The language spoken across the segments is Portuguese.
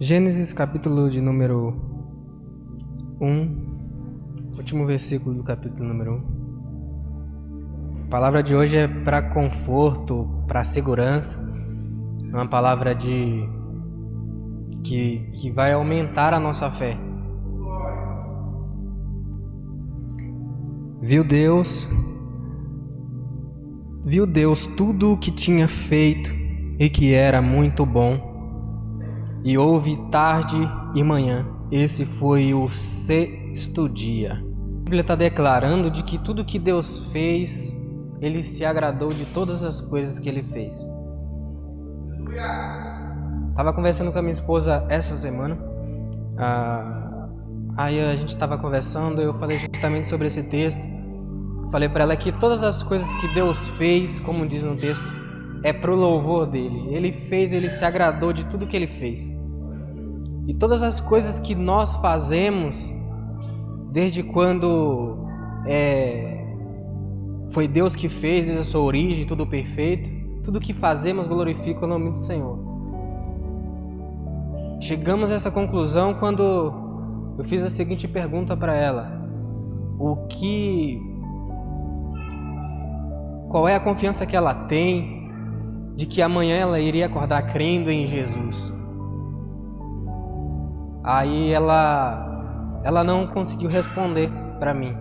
Gênesis capítulo de número 1, último versículo do capítulo número 1. A palavra de hoje é para conforto, para segurança, uma palavra que vai aumentar a nossa fé. Viu Deus tudo o que tinha feito e que era muito bom. E houve tarde e manhã. Esse foi o sexto dia. A Bíblia está declarando de que tudo que Deus fez, Ele se agradou de todas as coisas que Ele fez. Estava conversando com a minha esposa essa semana. Aí a gente estava conversando, eu falei justamente sobre esse texto. Falei para ela que todas as coisas que Deus fez, como diz no texto, é para o louvor dele. Ele fez, ele se agradou de tudo que ele fez. E todas as coisas que nós fazemos, desde quando foi Deus que fez, desde a sua origem, tudo perfeito, tudo que fazemos glorifica o nome do Senhor. Chegamos a essa conclusão quando eu fiz a seguinte pergunta para ela: qual é a confiança que ela tem de que amanhã ela iria acordar crendo em Jesus? Aí ela não conseguiu responder para mim.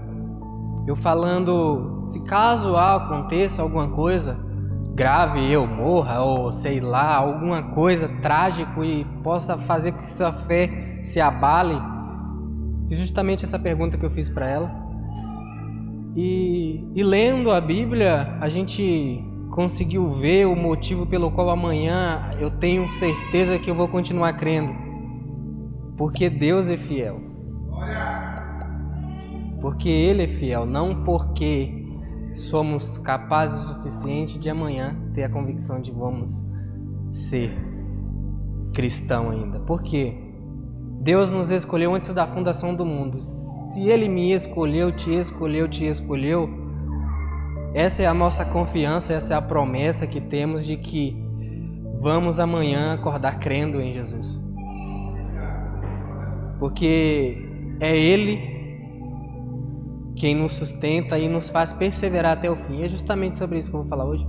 Eu falando, se caso aconteça alguma coisa grave, eu morra, ou sei lá, alguma coisa trágica e possa fazer com que sua fé se abale, fiz justamente essa pergunta que eu fiz para ela. E lendo a Bíblia, a gente conseguiu ver o motivo pelo qual amanhã eu tenho certeza que eu vou continuar crendo. Porque Deus é fiel. Porque Ele é fiel, não porque somos capazes o suficiente de amanhã ter a convicção de vamos ser cristão ainda. Porque Deus nos escolheu antes da fundação do mundo. Se Ele me escolheu, te escolheu, essa é a nossa confiança, essa é a promessa que temos de que vamos amanhã acordar crendo em Jesus. Porque é Ele quem nos sustenta e nos faz perseverar até o fim. É justamente sobre isso que eu vou falar hoje.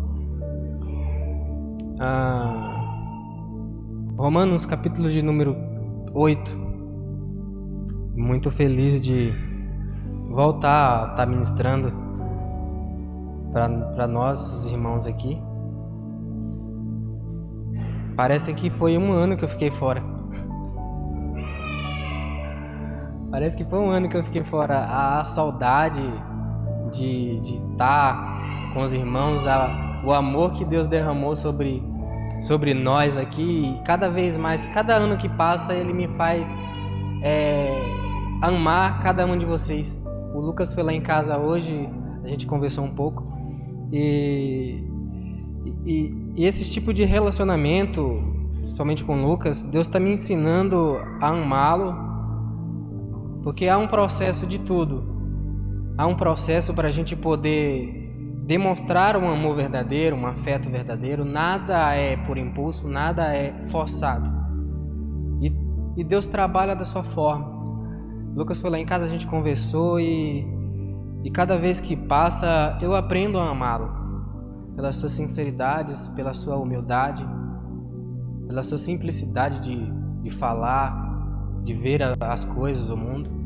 Romanos capítulo de número 8. Muito feliz de voltar a estar ministrando para nós, os irmãos aqui. Parece que foi um ano que eu fiquei fora. Parece que foi um ano que eu fiquei fora. A saudade de estar com os irmãos, o amor que Deus derramou sobre nós aqui. E cada vez mais, cada ano que passa, Ele me faz amar cada um de vocês. O Lucas foi lá em casa hoje, a gente conversou um pouco. E esse tipo de relacionamento, principalmente com o Lucas, Deus está me ensinando a amá-lo. Porque há um processo de tudo. Há um processo para a gente poder demonstrar um amor verdadeiro, um afeto verdadeiro. Nada é por impulso, nada é forçado. E Deus trabalha da sua forma. Lucas foi lá em casa, a gente conversou e cada vez que passa eu aprendo a amá-lo. Pelas suas sinceridades, pela sua humildade, pela sua simplicidade de falar, de ver as coisas, o mundo.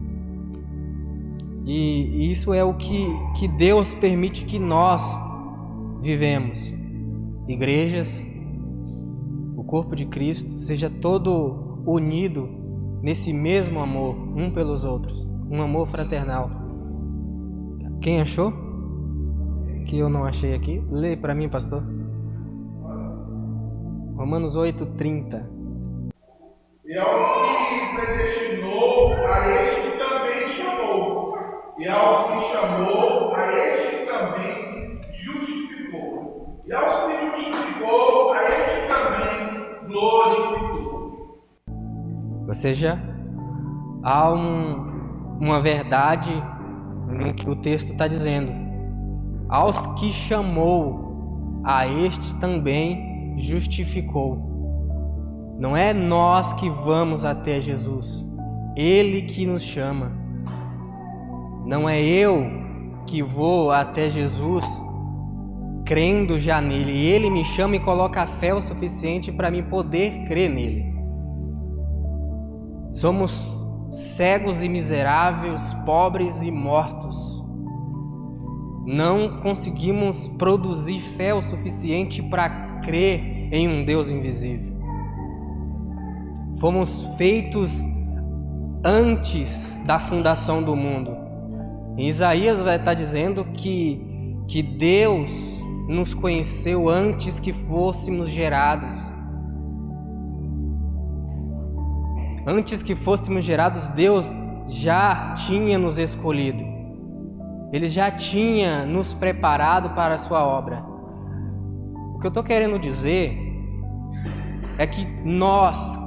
E isso é o que Deus permite que nós vivemos. Igrejas, o corpo de Cristo, seja todo unido nesse mesmo amor, um pelos outros, um amor fraternal. Quem achou? Que eu não achei aqui? Lê para mim, pastor. Romanos 8:30. E aos que predestinou, a estes também chamou. E aos que chamou, a estes também justificou. E aos que justificou, a estes também glorificou. Ou seja, há uma verdade no que o texto está dizendo. Aos que chamou, a estes também justificou. Não é nós que vamos até Jesus, Ele que nos chama. Não é eu que vou até Jesus crendo já nele. Ele me chama e coloca a fé o suficiente para mim poder crer nele. Somos cegos e miseráveis, pobres e mortos. Não conseguimos produzir fé o suficiente para crer em um Deus invisível. Fomos feitos antes da fundação do mundo. Em Isaías vai estar dizendo que Deus nos conheceu antes que fôssemos gerados. Antes que fôssemos gerados, Deus já tinha nos escolhido. Ele já tinha nos preparado para a sua obra. O que eu estou querendo dizer é que nós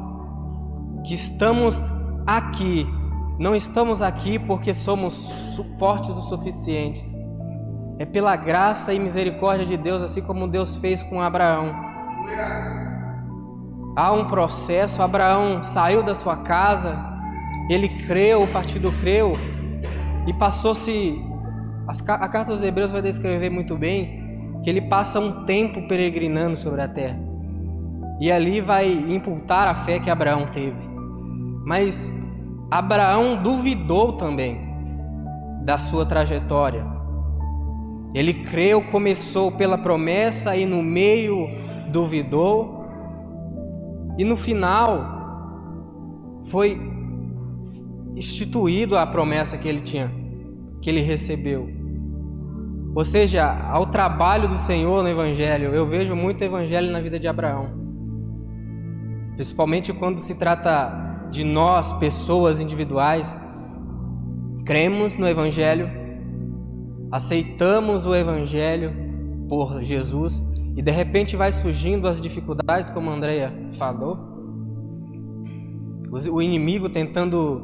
que estamos aqui, não estamos aqui porque somos fortes o suficiente. É pela graça e misericórdia de Deus, assim como Deus fez com Abraão. Há um processo. Abraão saiu da sua casa, ele creu, o partido creu, e passou-se... A carta aos Hebreus vai descrever muito bem que ele passa um tempo peregrinando sobre a terra. E ali vai imputar a fé que Abraão teve. Mas Abraão duvidou também da sua trajetória. Ele creu, começou pela promessa e no meio duvidou. E no final foi instituído a promessa que ele tinha, que ele recebeu. Ou seja, ao trabalho do Senhor no Evangelho, eu vejo muito Evangelho na vida de Abraão. Principalmente quando se trata de nós, pessoas individuais, cremos no Evangelho, aceitamos o Evangelho por Jesus e de repente vai surgindo as dificuldades, como a Andrea falou. O inimigo tentando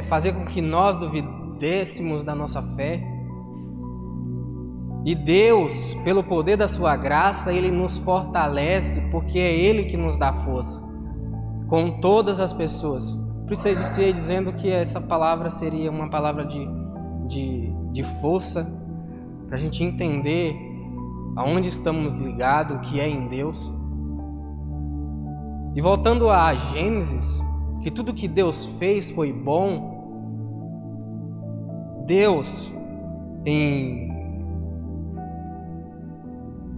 fazer com que nós duvidéssemos da nossa fé. E Deus, pelo poder da sua graça, Ele nos fortalece, porque é Ele que nos dá força, com todas as pessoas. Por isso eu iniciei dizendo que essa palavra seria uma palavra de força, para a gente entender aonde estamos ligados, o que é em Deus. E voltando a Gênesis, que tudo que Deus fez foi bom. Deus, em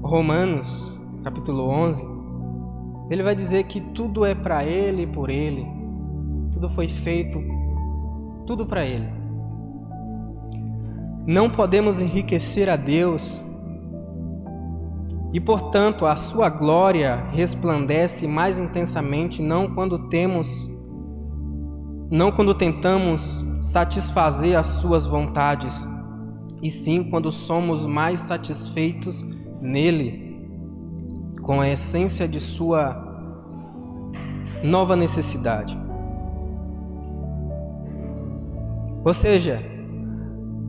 Romanos, capítulo 11, ele vai dizer que tudo é para Ele e por Ele. Tudo foi feito, tudo para Ele. Não podemos enriquecer a Deus e, portanto, a sua glória resplandece mais intensamente não quando tentamos satisfazer as suas vontades, e sim quando somos mais satisfeitos nele, com a essência de sua nova necessidade. Ou seja,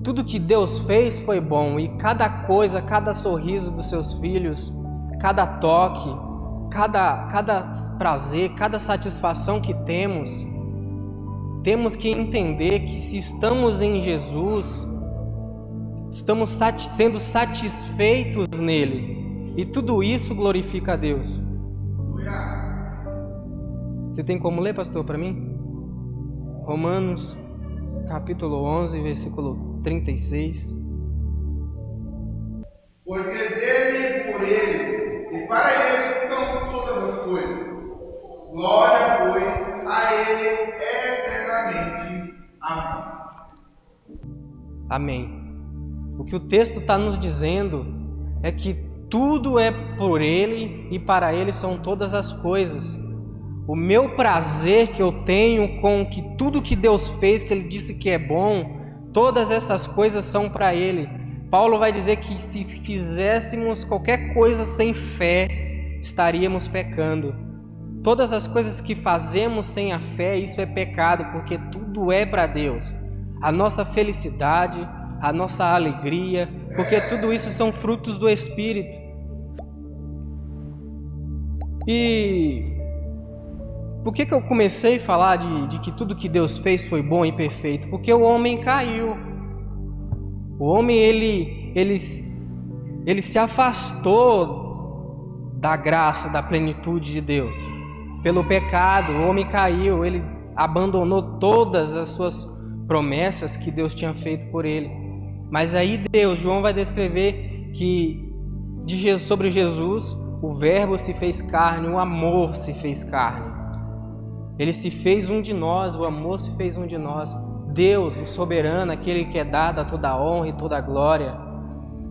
tudo que Deus fez foi bom, e cada coisa, cada sorriso dos seus filhos, cada toque, cada prazer, cada satisfação que temos que entender que se estamos em Jesus, estamos sendo satisfeitos nele, e tudo isso glorifica a Deus. Você tem como ler, pastor, para mim? Romanos, capítulo 11, versículo 36. Porque dele e por ele, e para ele são todas as coisas. Glória, pois, a ele eternamente. Amém. Amém. O que o texto está nos dizendo é que tudo é por Ele e para Ele são todas as coisas. O meu prazer que eu tenho com que tudo que Deus fez, que Ele disse que é bom, todas essas coisas são para Ele. Paulo vai dizer que se fizéssemos qualquer coisa sem fé, estaríamos pecando. Todas as coisas que fazemos sem a fé, isso é pecado, porque tudo é para Deus. A nossa felicidade, a nossa alegria, porque tudo isso são frutos do Espírito. E Por que eu comecei a falar de que tudo que Deus fez foi bom e perfeito? Porque o homem caiu. O homem, ele se afastou da graça, da plenitude de Deus. Pelo pecado, o homem caiu, ele abandonou todas as suas promessas que Deus tinha feito por ele. Mas aí João vai descrever que sobre Jesus, o Verbo se fez carne, o amor se fez carne. Ele se fez um de nós, o amor se fez um de nós. Deus, o soberano, aquele que é dado a toda a honra e toda a glória.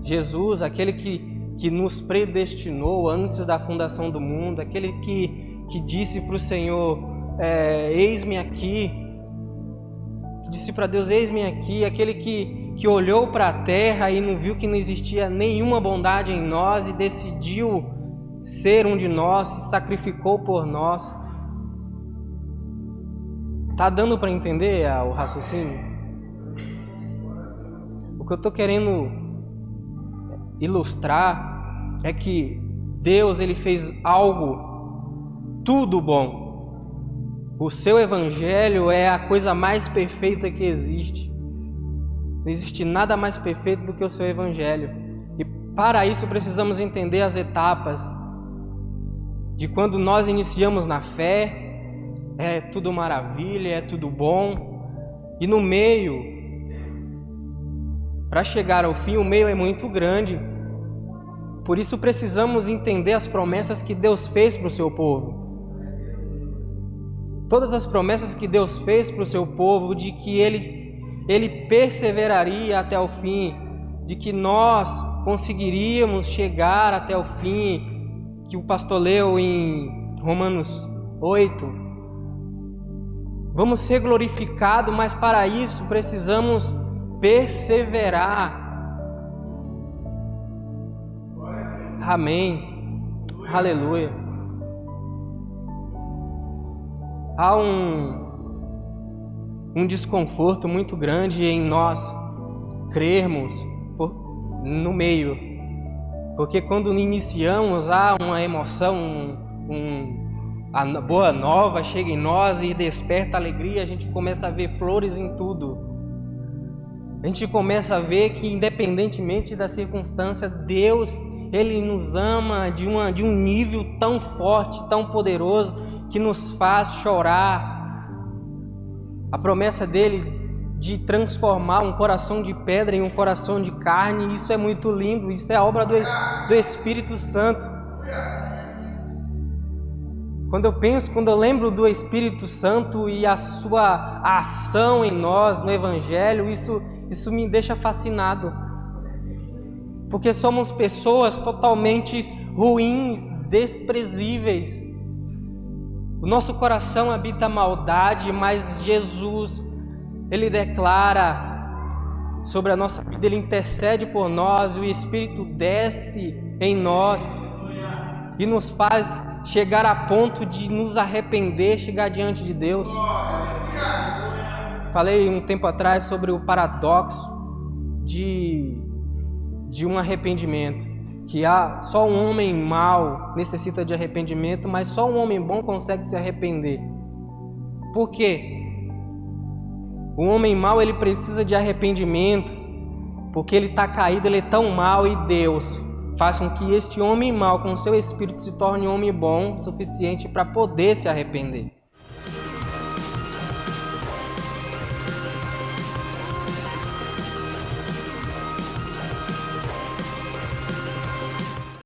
Jesus, aquele que nos predestinou antes da fundação do mundo, aquele que disse para o Senhor, eis-me aqui, que disse para Deus, eis-me aqui, aquele que olhou para a terra e não viu que não existia nenhuma bondade em nós e decidiu ser um de nós, se sacrificou por nós. Tá dando para entender o raciocínio? O que eu estou querendo ilustrar é que Deus, ele fez algo tudo bom. O seu evangelho é a coisa mais perfeita que existe. Não existe nada mais perfeito do que o seu evangelho. E para isso precisamos entender as etapas de quando nós iniciamos na fé. É tudo maravilha, é tudo bom. E no meio, para chegar ao fim, o meio é muito grande. Por isso precisamos entender as promessas que Deus fez para o seu povo. Todas as promessas que Deus fez para o seu povo, de que Ele perseveraria até o fim, de que nós conseguiríamos chegar até o fim, que o pastor leu em Romanos 8. Vamos ser glorificados, mas para isso precisamos perseverar. Amém. Aleluia. Há um desconforto muito grande em nós crermos no meio. Porque quando iniciamos, há uma emoção, a boa nova chega em nós e desperta alegria, a gente começa a ver flores em tudo. A gente começa a ver que, independentemente da circunstância, Deus, Ele nos ama de um nível tão forte, tão poderoso, que nos faz chorar. A promessa dEle de transformar um coração de pedra em um coração de carne, isso é muito lindo, isso é a obra do Espírito Santo. Quando eu lembro do Espírito Santo e a sua ação em nós, no Evangelho, isso me deixa fascinado. Porque somos pessoas totalmente ruins, desprezíveis. O nosso coração habita a maldade, mas Jesus, Ele declara sobre a nossa vida, Ele intercede por nós, o Espírito desce em nós e nos faz chegar a ponto de nos arrepender, chegar diante de Deus. Falei um tempo atrás sobre o paradoxo de um arrependimento, que só um homem mau necessita de arrependimento, mas só um homem bom consegue se arrepender. Por quê? O homem mau, ele precisa de arrependimento, porque ele está caído, ele é tão mau, e Deus faz com que este homem mau, com o seu espírito, se torne um homem bom o suficiente para poder se arrepender.